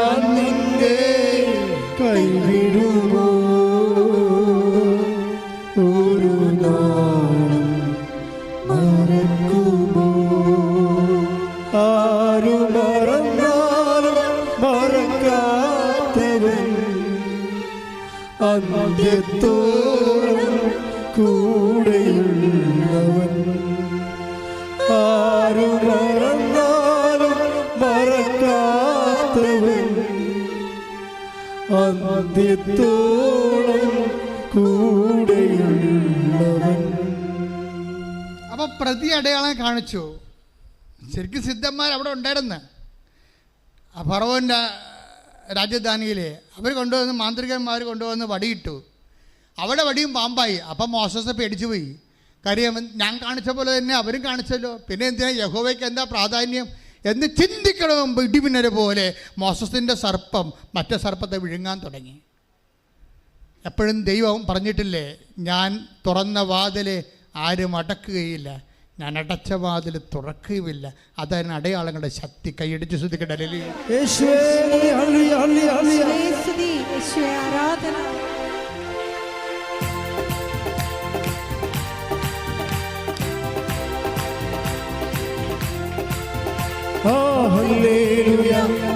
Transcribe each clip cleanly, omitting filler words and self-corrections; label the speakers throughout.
Speaker 1: ഞാൻ നിന്നെ കൈവിടുമോ ഒരു നാളും മറക്കുമോ ആരു മറന്നാലും മറക്കാത്തവൻ അന്ത്യത്തോളം കൂടെയുള്ളവൻ ആരു മറന്നാലും മറക്കാത്തവൻ അന്ത്യത്തോളം കൂടെയുള്ളവൻ.
Speaker 2: അപ്പൊ പ്രതി അടയാളം കാണിച്ചു. ശരിക്കും സിദ്ധന്മാർ അവിടെ ഉണ്ടായിരുന്നു. ആ ഫറവോൻ്റെ രാജധാനിയിലെ അവർ കൊണ്ടുവന്ന് മാന്ത്രികന്മാർ കൊണ്ടുവന്ന് വടിയിട്ടു. അവിടെ വടിയും പാമ്പായി. അപ്പം മോശസ് പേടിച്ചു പോയി. കാര്യം ഞാൻ കാണിച്ച പോലെ തന്നെ അവരും കാണിച്ചല്ലോ, പിന്നെ എന്തിനാ യഹോവയ്ക്ക് എന്താ പ്രാധാന്യം എന്ന് ചിന്തിക്കണം മുമ്പ് ഇടിമിന്നൽ പോലെ മോശസിൻ്റെ സർപ്പം മറ്റേ സർപ്പത്തെ വിഴുങ്ങാൻ തുടങ്ങി. എപ്പോഴും ദൈവം പറഞ്ഞിട്ടില്ലേ, ഞാൻ തുറന്ന വാതില് ആരും അടക്കുകയില്ല, ഞാൻ അടച്ച വാതിൽ തുറക്കുകയുമില്ല. അതാണ് അടയാളങ്ങളുടെ ശക്തി. കൈയടിച്ച് ശ്രദ്ധിക്കട്ടെ.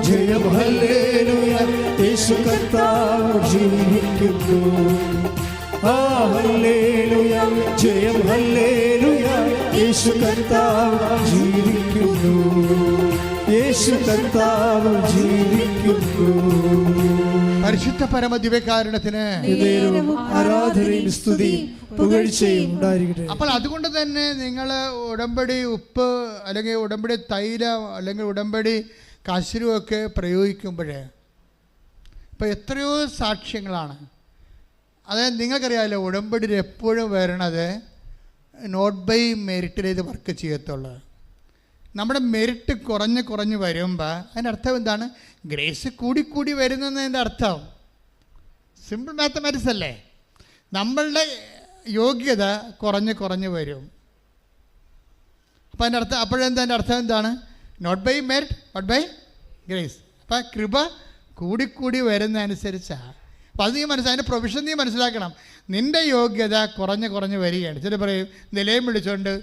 Speaker 1: ജയം ഹല്ലേലൂയ, യേശു കർത്താവ് ജീവിക്കുന്നു. ഹല്ലേലൂയ, ജയം ഹല്ലേലൂയ, യേശു കർത്താവ് ജീവിക്കുന്നു. യേശു കർത്താവ് ജീവിക്കുന്നു.
Speaker 2: പരിശുദ്ധ പരമ ദിവ്യകാരുണ്യത്തിന്
Speaker 1: ആരാധനയും സ്തുതിയും പുകഴ്ചയും ഉണ്ടായിരിക്കട്ടെ.
Speaker 2: അപ്പോൾ അതുകൊണ്ട് തന്നെ നിങ്ങൾ ഉടമ്പടി ഉപ്പ് അല്ലെങ്കിൽ ഉടമ്പടി തൈലം അല്ലെങ്കിൽ ഉടമ്പടി കശുരുമൊക്കെ പ്രയോഗിക്കുമ്പോഴേ ഇപ്പോൾ എത്രയോ സാക്ഷ്യങ്ങളാണ്. അതായത് നിങ്ങൾക്കറിയാമല്ലോ, ഉടമ്പടിയിൽ എപ്പോഴും വരണത് നോട്ട് ബൈ മെറിറ്റിലേത് വർക്ക് ചെയ്യത്തുള്ളൂ. നമ്മുടെ മെറിറ്റ് കുറഞ്ഞ് വരുമ്പോൾ അതിൻ്റെ അർത്ഥം എന്താണ്? ഗ്രേസ് കൂടി വരുന്നതിൻ്റെ അർത്ഥം സിമ്പിൾ മാത്തമാറ്റിക്സ് അല്ലേ. നമ്മളുടെ യോഗ്യത കുറഞ്ഞ് വരും. അപ്പോൾ അതിൻ്റെ അർത്ഥം അപ്പോഴെന്താ അതിൻ്റെ അർത്ഥം എന്താണ്? Not by merit but by grace. അപ്പം കൃപ കൂടി വരുന്നതനുസരിച്ചാണ്. അപ്പോൾ അത് നീ അതിൻ്റെ പ്രൊവിഷൻ നീ മനസ്സിലാക്കണം. നിൻ്റെ യോഗ്യത കുറഞ്ഞ് വരികയാണ്. ചില പറയും നിലയം വിളിച്ചുകൊണ്ട്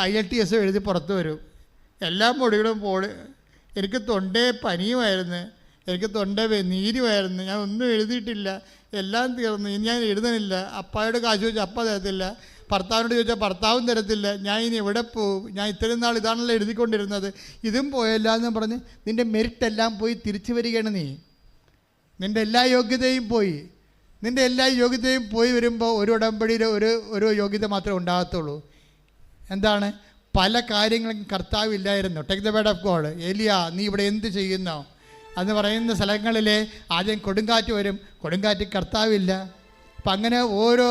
Speaker 2: IELTS എഴുതി പുറത്ത് വരും. എല്ലാ മൊഴികളും എനിക്ക് തൊണ്ടേ പനിയുമായിരുന്നു, എനിക്ക് തൊണ്ട നീരുമായിരുന്നു, ഞാൻ ഒന്നും എഴുതിയിട്ടില്ല, എല്ലാം തീർന്നു, ഇനി ഞാൻ എഴുതണില്ല. അപ്പായോട് കാശ് ചോദിച്ചാൽ അപ്പ തരത്തില്ല, ഭർത്താവിനോട് ചോദിച്ചാൽ ഭർത്താവും തരത്തില്ല, ഞാൻ ഇനി എവിടെ പോകും, ഞാൻ ഇത്രയും നാൾ ഇതാണല്ലോ എഴുതിക്കൊണ്ടിരുന്നത്, ഇതും പോയല്ല എന്ന് പറഞ്ഞ് നിൻ്റെ മെറിറ്റ് എല്ലാം പോയി തിരിച്ചു വരികയാണ്. നിൻ്റെ എല്ലാ യോഗ്യതയും പോയി വരുമ്പോൾ ഒരു ഉടമ്പടിയിൽ ഒരു യോഗ്യത മാത്രമേ ഉണ്ടാകത്തുള്ളൂ. എന്താണ്? പല കാര്യങ്ങളും കർത്താവില്ലായിരുന്നു. Take the word of God. ഏലിയ, നീ ഇവിടെ എന്ത് ചെയ്യുന്നോ എന്ന് പറയുന്ന സ്ഥലങ്ങളിൽ ആദ്യം കൊടുങ്കാറ്റ് വരും, കൊടുങ്കാറ്റ് കർത്താവില്ല. അപ്പം അങ്ങനെ ഓരോ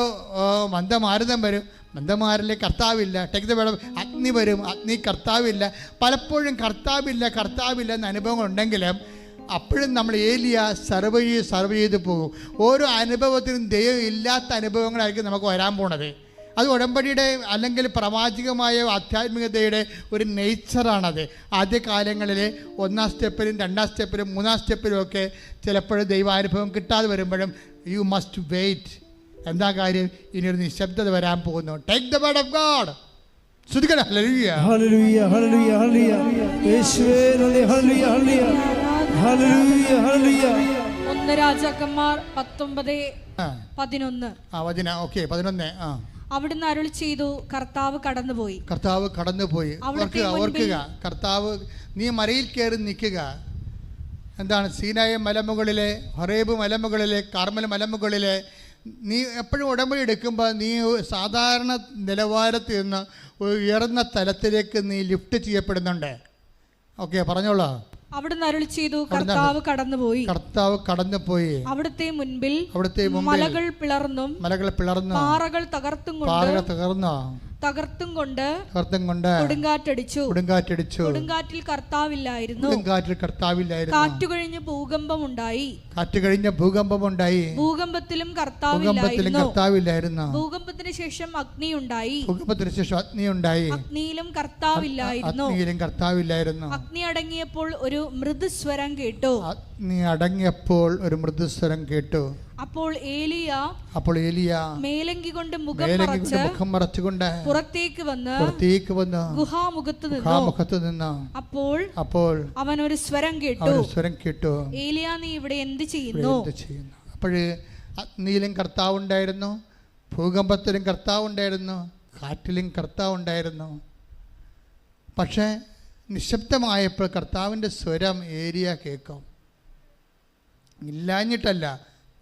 Speaker 2: മന്ദമാരുതം വരും, മന്ദമാരിലെ കർത്താവില്ല. ടേക്ക് ദ വേർഡ് ഓഫ് അഗ്നി വരും, അഗ്നി കർത്താവില്ല. പലപ്പോഴും കർത്താവില്ല എന്ന അനുഭവങ്ങളുണ്ടെങ്കിലും അപ്പോഴും നമ്മൾ ഏലിയ സർവ് ചെയ്ത് പോകും. ഓരോ അനുഭവത്തിനും ദൈവം ഇല്ലാത്ത അനുഭവങ്ങളായിരിക്കും നമുക്ക് വരാൻ പോണത്. അത് ഉടമ്പടിയുടെ അല്ലെങ്കിൽ പ്രവാചികമായ ആധ്യാത്മികതയുടെ ഒരു നേച്ചറാണത്. ആദ്യകാലങ്ങളിൽ 1ാം സ്റ്റെപ്പിലും 2ാം സ്റ്റെപ്പിലും 3ാം സ്റ്റെപ്പിലും ഒക്കെ ചിലപ്പോഴും ദൈവാനുഭവം കിട്ടാതെ വരുമ്പോഴും യു മസ്റ്റ് വെയിറ്റ്. എന്താ കാര്യം? ഇനിയൊരു നിശബ്ദത വരാൻ പോകുന്നു. Take the word of God. ശ്രദ്ധിക്കണം. ഹല്ലേലൂയ,
Speaker 1: ഹല്ലേലൂയ, ഹല്ലേലൂയ, ഹല്ലേലൂയ. യേശുവേ നന്ദി. ഹല്ലേലൂയ, ഹല്ലേലൂയ, ഹല്ലേലൂയ, ഹല്ലേലൂയ.
Speaker 3: 1 രാജാക്കന്മാർ 19:11.
Speaker 2: ഓക്കേ, 11.
Speaker 3: അവിടുന്ന് അരുളി ചെയ്തു, കർത്താവ് കടന്നുപോയി.
Speaker 2: ഓർക്കുക, കർത്താവ് നീ മലയിൽ കയറി നിൽക്കുക. എന്താണ്? സീനായ മലമുകളിലെ, ഹൊറേബ് മലമുകളിലെ, കാർമൽ മലമുകളിലെ നീ എപ്പോഴും ഉടമ്പടി എടുക്കുമ്പോൾ നീ സാധാരണ നിലവാരത്തിൽ നിന്ന് ഉയർന്ന തലത്തിലേക്ക് നീ ലിഫ്റ്റ് ചെയ്യപ്പെടുന്നുണ്ട്. ഓക്കെ, പറഞ്ഞോളാം.
Speaker 3: അവിടുന്ന് അരുളി ചെയ്തു, കർത്താവ് കടന്നുപോയി. അവിടുത്തെ മുൻപിൽ മലകൾ പിളർന്നും പാറകൾ തകർന്നും തകർത്തും കൊണ്ട്
Speaker 2: കൊടുങ്കാറ്റടിച്ചു.
Speaker 3: കൊടുങ്കാറ്റിൽ കർത്താവില്ലായിരുന്നു. കാറ്റു കഴിഞ്ഞ് ഭൂകമ്പമുണ്ടായി. ഭൂകമ്പത്തിലും കർത്താവില്ലായിരുന്നു. ഭൂകമ്പത്തിന് ശേഷം അഗ്നിയുണ്ടായി. അഗ്നിയിലും കർത്താവില്ലായിരുന്നു. അഗ്നി അടങ്ങിയപ്പോൾ ഒരു മൃദുസ്വരം കേട്ടു. അപ്പോൾ ഏലിയ മേലങ്കി കൊണ്ട് മുഖം മറച്ചുകൊണ്ട് പുറത്തേക്ക് വന്ന് ഗുഹാമുഖത്ത് നിന്നു. അപ്പോൾ അവൻ ഒരു സ്വരം കേട്ടു, ഏലിയ, നീ ഇവിടെ എന്ത് ചെയ്യുന്നു?
Speaker 2: അപ്പോഴ് അഗ്നിയിലും കർത്താവുണ്ടായിരുന്നു, ഭൂകമ്പത്തിലും കർത്താവുണ്ടായിരുന്നു, കാറ്റിലും കർത്താവുണ്ടായിരുന്നു. പക്ഷേ നിശബ്ദമായപ്പോൾ കർത്താവിൻ്റെ സ്വരം ഏലിയ കേൾക്കും. ഇല്ലാഞ്ഞിട്ടല്ല,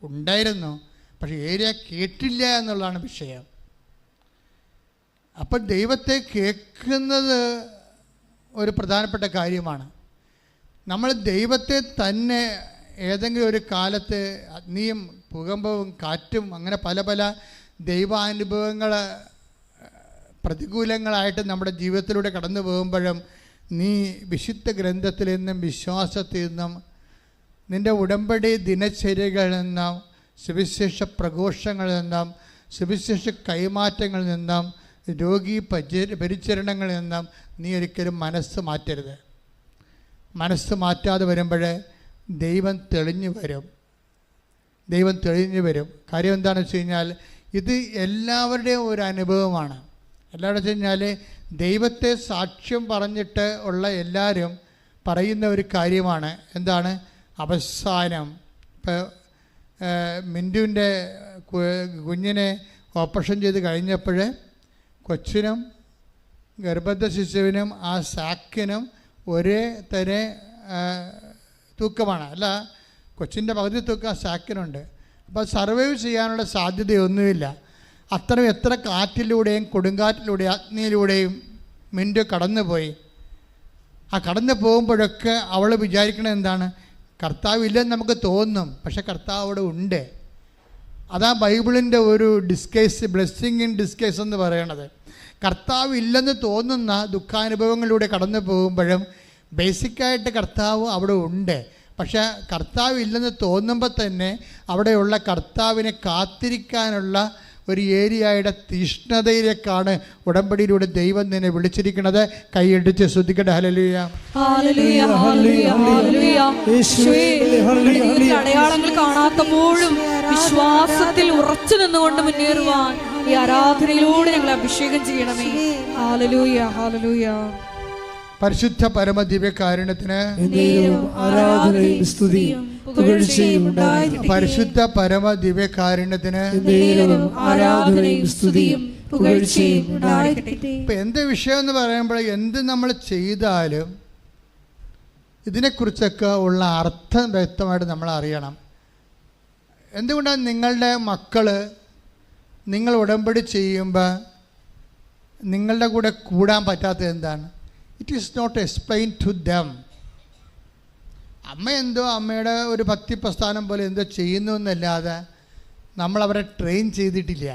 Speaker 2: ഉണ്ടായിരുന്നു, പക്ഷെ ഏലിയ കേട്ടില്ല എന്നുള്ളതാണ് വിഷയം. അപ്പം ദൈവത്തെ കേൾക്കുന്നത് ഒരു പ്രധാനപ്പെട്ട കാര്യമാണ്. നമ്മൾ ദൈവത്തെ തന്നെ ഏതെങ്കിലും ഒരു കാലത്ത് അഗ്നിയും ഭൂകമ്പവും കാറ്റും അങ്ങനെ പല പല ദൈവാനുഭവങ്ങൾ പ്രതികൂലങ്ങളായിട്ട് നമ്മുടെ ജീവിതത്തിലൂടെ കടന്നു പോകുമ്പോഴും നീ വിശുദ്ധ ഗ്രന്ഥത്തിൽ നിന്നും വിശ്വാസത്തിൽ നിന്നും നിൻ്റെ ഉടമ്പടി ദിനചര്യകളിൽ നിന്നും സുവിശേഷ പ്രഘോഷങ്ങളിൽ നിന്നും സുവിശേഷ കൈമാറ്റങ്ങളിൽ നിന്നും രോഗി പരിചരണങ്ങളിൽ നിന്നും നീ ഒരിക്കലും മനസ്സ് മാറ്റരുത്. മനസ്സ് മാറ്റാതെ വരുമ്പോൾ ദൈവം തെളിഞ്ഞു വരും. കാര്യം എന്താണെന്ന് വെച്ച് കഴിഞ്ഞാൽ ഇത് എല്ലാവരുടെയും ഒരു അനുഭവമാണ്. എല്ലാവരും വെച്ച് കഴിഞ്ഞാൽ ദൈവത്തെ സാക്ഷ്യം പറഞ്ഞിട്ട് ഉള്ള എല്ലാവരും പറയുന്ന ഒരു കാര്യമാണ്. എന്താണ്? അവസാനം ഇപ്പോൾ മിൻറ്റുവിൻ്റെ കുഞ്ഞിനെ ഓപ്പറേഷൻ ചെയ്ത് കഴിഞ്ഞപ്പോൾ കൊച്ചിനും ഗർഭസ്ഥ ശിശുവിനും ആ സാക്കിനും ഒരേ തന്നെ തൂക്കമാണ്. അല്ല, കൊച്ചിൻ്റെ പകുതി തൂക്കം ആ സാക്കിനുണ്ട്. അപ്പോൾ സർവൈവ് ചെയ്യാനുള്ള സാധ്യതയൊന്നുമില്ല. അത്രയും എത്ര കാറ്റിലൂടെയും കൊടുങ്കാറ്റിലൂടെയും അഗ്നിയിലൂടെയും മിൻറ്റു കടന്നുപോയി. ആ കടന്നു പോകുമ്പോഴൊക്കെ അവൾ വിചാരിക്കണത് എന്താണ്? കർത്താവ് ഇല്ലെന്ന് നമുക്ക് തോന്നും, പക്ഷെ കർത്താവ് അവിടെ ഉണ്ട്. അതാ ബൈബിളിൻ്റെ ഒരു ഡിസ്കൈസ്, ബ്ലെസ്സിങ് ഇൻ ഡിസ്കൈസ് എന്ന് പറയണത്. കർത്താവ് ഇല്ലെന്ന് തോന്നുന്ന ദുഃഖാനുഭവങ്ങളിലൂടെ കടന്നു പോകുമ്പോഴും ബേസിക്കായിട്ട് കർത്താവ് അവിടെ ഉണ്ട്. പക്ഷേ കർത്താവ് ഇല്ലെന്ന് തോന്നുമ്പോൾ തന്നെ അവിടെയുള്ള കർത്താവിനെ കാത്തിരിക്കാനുള്ള ഒരു ഏരിയയുടെ തീഷ്ണതയിലേക്കാണ് ഉടമ്പടിയിലൂടെ ദൈവം നിന്നെ വിളിച്ചിരിക്കുന്നത്. കൈയടിച്ച് ശ്രദ്ധിക്കട്ടെ. ഹല്ലേലൂയ,
Speaker 3: അടയാളങ്ങൾ കാണാത്തപ്പോഴും വിശ്വാസത്തിൽ ഉറച്ചു നിന്നുകൊണ്ട് മുന്നേറുവാൻ ഈ ആരാധനയിലൂടെ ഞങ്ങൾ അഭിഷേകം ചെയ്യണമേ. Hallelujah, hallelujah.
Speaker 2: പരിശുദ്ധ പരമ ദിവ്യകാരുണ്യത്തിന്
Speaker 1: ആരാധനയും സ്തുതിയും പുകഴ്ചയും ഉണ്ടായിരിക്കട്ടെ.
Speaker 2: പരിശുദ്ധ പരമ ദിവ്യകാരുണ്യത്തിന്
Speaker 3: ആരാധനയും സ്തുതിയും പുകഴ്ചയും ഉണ്ടായിരിക്കട്ടെ.
Speaker 2: ഇപ്പം എന്ത് വിഷയം എന്ന് പറയുമ്പോൾ എന്ത് നമ്മൾ ചെയ്താലും ഇതിനെക്കുറിച്ചൊക്കെ ഉള്ള അർത്ഥം വ്യക്തമായിട്ട് നമ്മൾ അറിയണം. എന്തുകൊണ്ടാണ് നിങ്ങളുടെ മക്കൾ നിങ്ങൾ ഉടമ്പടി ചെയ്യുമ്പോൾ നിങ്ങളുടെ കൂടെ കൂടാൻ പറ്റാത്തത് എന്താണ്? It is not explain to them. അമ്മ എന്തോ അമ്മയുടെ ഒരു ഭക്തി പ്രസ്ഥാനം പോലെ എന്തോ ചെയ്യുന്നു എന്നല്ലാതെ നമ്മളവരെ ട്രെയിൻ ചെയ്തിട്ടില്ല.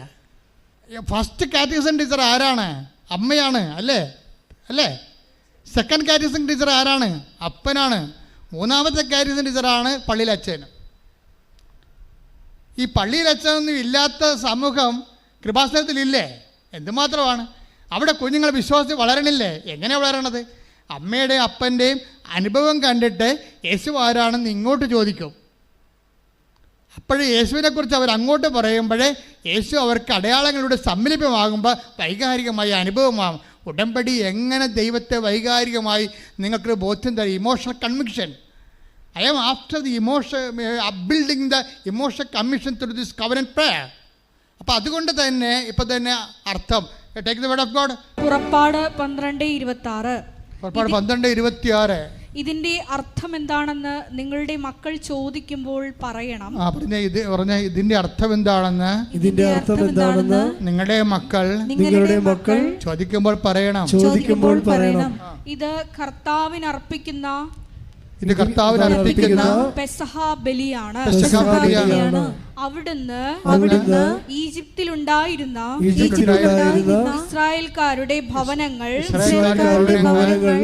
Speaker 2: ഫസ്റ്റ് കാറ്റഗറിസം ടീച്ചർ ആരാണ്? അമ്മയാണ്, അല്ലേ? സെക്കൻഡ് കാറ്റഗറിസം ടീച്ചർ ആരാണ്? അപ്പനാണ്. മൂന്നാമത്തെ കാറ്റഗറിസം ടീച്ചറാണ് പള്ളിയിലച്ഛൻ. ഈ പള്ളിയിലച്ഛനൊന്നും ഇല്ലാത്ത സമൂഹം കൃപാസനത്തിലില്ലേ? എന്തുമാത്രമാണ് അവിടെ കുഞ്ഞുങ്ങൾ വിശ്വാസത്തിൽ വളരണില്ലേ? എങ്ങനെ വളരണത്? അമ്മയുടെയും അപ്പൻ്റെയും അനുഭവം കണ്ടിട്ട് യേശു ആരാണെന്ന് ഇങ്ങോട്ട് ചോദിക്കും. അപ്പോഴേ യേശുവിനെക്കുറിച്ച് അവർ അങ്ങോട്ട് പറയുമ്പോഴേ യേശു അവർക്ക് അടയാളങ്ങളുടെ സമ്മിലിതമാകുമ്പോൾ വൈകാരികമായി അനുഭവമാകും. ഉടമ്പടി എങ്ങനെ ദൈവത്തെ വൈകാരികമായി നിങ്ങൾക്ക് ബോധ്യം തരും? Emotional conviction. I am after the emotion upbuilding the emotional commission through this covenant prayer. അപ്പോൾ അതുകൊണ്ട് തന്നെ ഇപ്പോൾ തന്നെ അർത്ഥം take the word of God.
Speaker 3: പുറപ്പാട് 12:26. ഇതിന്റെ അർത്ഥം എന്താണെന്ന് നിങ്ങളുടെ മക്കൾ ചോദിക്കുമ്പോൾ പറയണം.
Speaker 2: ഇതിന്റെ അർത്ഥം എന്താണെന്ന് നിങ്ങളുടെ മക്കൾ ചോദിക്കുമ്പോൾ പറയണം.
Speaker 3: ഇത് കർത്താവിന് അർപ്പിക്കുന്ന
Speaker 2: പെസഹ ബലിയാണ്.
Speaker 3: അവിടുന്ന് ഈജിപ്തിലുണ്ടായിരുന്ന ഇസ്രായേൽക്കാരുടെ ഭവനങ്ങൾ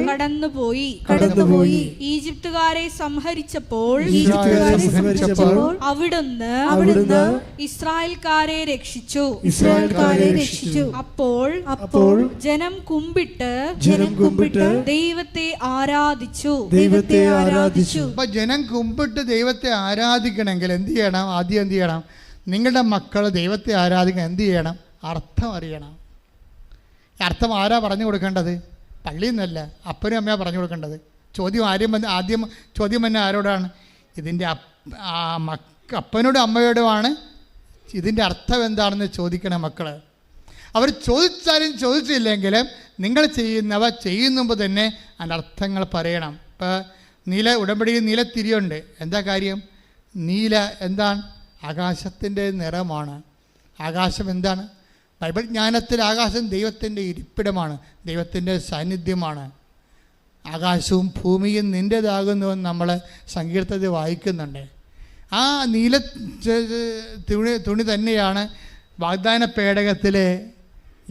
Speaker 3: കടന്നുപോയി. ഈജിപ്തുകാരെ സംഹരിച്ചപ്പോൾ അവിടുന്ന് ഇസ്രായേൽക്കാരെ രക്ഷിച്ചു. അപ്പോൾ ജനം കുമ്പിട്ട് ദൈവത്തെ ആരാധിച്ചു.
Speaker 2: അപ്പൊ ജനം കുമ്പിട്ട് ദൈവത്തെ ആരാധിക്കണമെങ്കിൽ എന്ത് ചെയ്യണം? ആദ്യം എന്ത് ചെയ്യണം? നിങ്ങളുടെ മക്കൾ ദൈവത്തെ ആരാധിക്കണം. എന്ത് ചെയ്യണം? അർത്ഥം അറിയണം. അർത്ഥം ആരാ പറഞ്ഞു കൊടുക്കേണ്ടത്? പള്ളിയിൽ നിന്നല്ല, അപ്പനും അമ്മയാണ് പറഞ്ഞു കൊടുക്കേണ്ടത്. ആദ്യം ചോദ്യം തന്നെ ആരോടാണ്? ഇതിൻ്റെ അപ്പനോടും അമ്മയോടുമാണ് ഇതിൻ്റെ അർത്ഥം എന്താണെന്ന് ചോദിക്കണം മക്കൾ. അവർ ചോദിച്ചാലും ചോദിച്ചില്ലെങ്കിലും നിങ്ങൾ ചെയ്യുന്നുമ്പോൾ തന്നെ അതിൻ്റെ അർത്ഥങ്ങൾ പറയണം. ഇപ്പോൾ ഉടമ്പടിയിൽ നീലത്തിരിയുണ്ട്. എന്താ കാര്യം? നീല എന്താണ്? ആകാശത്തിൻ്റെ നിറമാണ്. ആകാശം എന്താണ്? ബൈബിൾ ജ്ഞാനത്തിൽ ആകാശം ദൈവത്തിൻ്റെ ഇരിപ്പിടമാണ്, ദൈവത്തിൻ്റെ സാന്നിധ്യമാണ്. ആകാശവും ഭൂമിയും നിൻ്റേതാകുന്നുവെന്ന് നമ്മൾ സങ്കീർത്തനത്തിൽ വായിക്കുന്നുണ്ട്. ആ നീല തുണി തന്നെയാണ് വാഗ്ദാന പേടകത്തിലെ